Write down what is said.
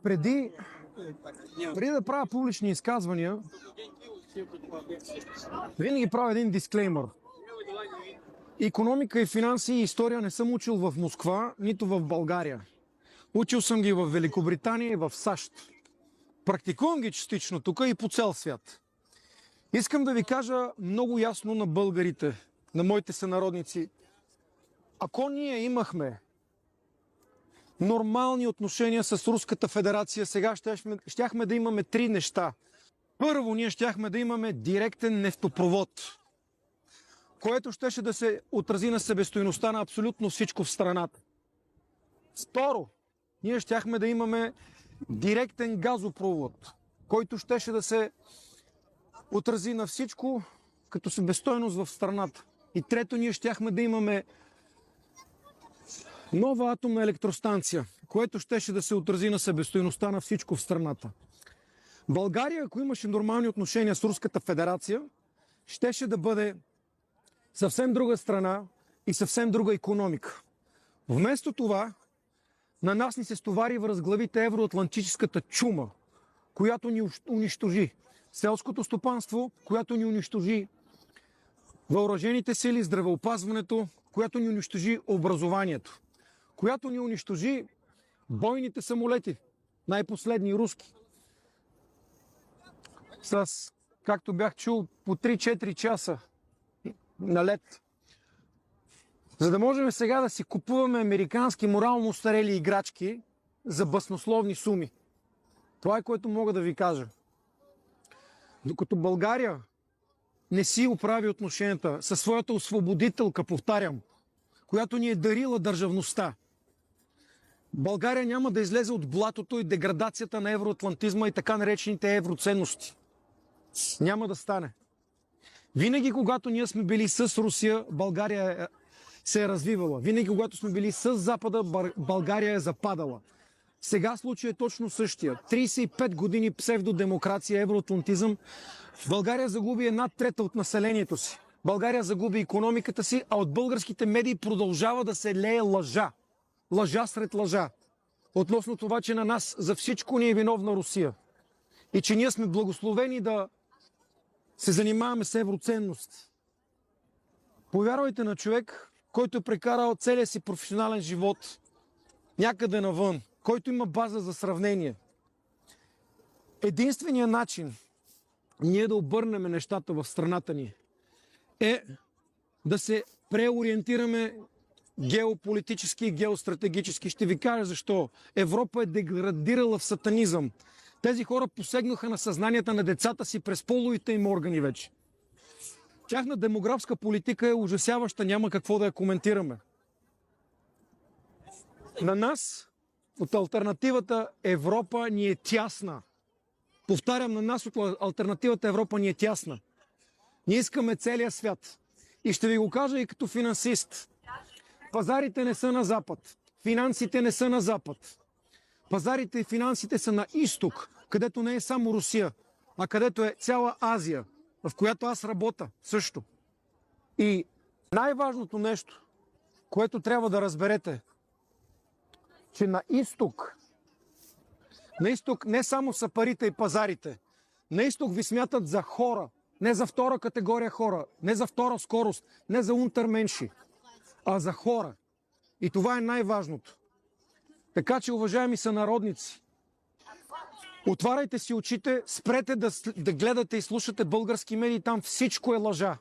Преди, преди да правя публични изказвания, винаги правя един дисклеймър. Икономика и финанси и история не съм учил в Москва, нито в България. Учил съм ги в Великобритания и в САЩ. Практикувам ги частично тук и по цял свят. Искам да ви кажа много ясно на българите, на моите сънародници. Ако ние имахме нормални отношения с Руската федерация, сега щяхме да имаме три неща. Първо, ние щяхме да имаме директен нефтопровод, което щеше да се отрази на себестойността на абсолютно всичко в страната. Второ, ние щяхме да имаме директен газопровод, който щеше да се отрази на всичко като себестойност в страната. И трето, ние щяхме да имаме нова атомна електростанция, което щеше да се отрази на себестойността на всичко в страната. България, ако имаше нормални отношения с Руската федерация, щеше да бъде съвсем друга страна и съвсем друга икономика. Вместо това, на нас ни се стовари връз главите евроатлантическата чума, която ни унищожи. Селското стопанство, която ни унищожи. Въоръжените сили, здравеопазването, която ни унищожи образованието. Която ни унищожи бойните самолети, най-последни руски. С, както бях чул, по 3-4 часа на лед. За да можем сега да си купуваме американски морално устарели играчки за баснословни суми. Това е, което мога да ви кажа. Докато България не си оправи отношенията със своята освободителка, повтарям, която ни е дарила държавността, България няма да излезе от блатото и деградацията на евроатлантизма и така наречените евроценности. Няма да стане. Винаги, когато ние сме били с Русия, България се е развивала. Винаги, когато сме били с Запада, България е западала. Сега случай е точно същия. 35 години псевдодемокрация, евроатлантизъм. България загуби 1/3 от населението си. България загуби икономиката си, а от българските медии продължава да се лее лъжа. Лъжа сред лъжа. Относно това, че на нас за всичко ни е виновна Русия. И че ние сме благословени да се занимаваме с евроценности. Повярвайте на човек, който е прекарал целия си професионален живот някъде навън, който има база за сравнение. Единственият начин ние да обърнем нещата в страната ни е да се преориентираме геополитически и геостратегически. Ще ви кажа защо. Европа е деградирала в сатанизъм. Тези хора посегнаха на съзнанията на децата си през половите им органи вече. Тяхна демографска политика е ужасяваща, няма какво да я коментираме. На нас от алтернативата Европа ни е тясна. Повтарям, на нас от алтернативата Европа ни е тясна. Ние искаме целия свят. И ще ви го кажа и като финансист. Пазарите не са на Запад. Финансите не са на Запад. Пазарите и финансите са на изток, където не е само Русия, а където е цяла Азия, в която аз работя също. И най-важното нещо, което трябва да разберете, че на изток не само са парите и пазарите, на изток ви смятат за хора, не за втора категория хора, не за втора скорост, не за унтерменши, а за хора. И това е най-важното. Така че, уважаеми сънародници, отваряйте си очите, спрете да гледате и слушате български медии, там всичко е лъжа.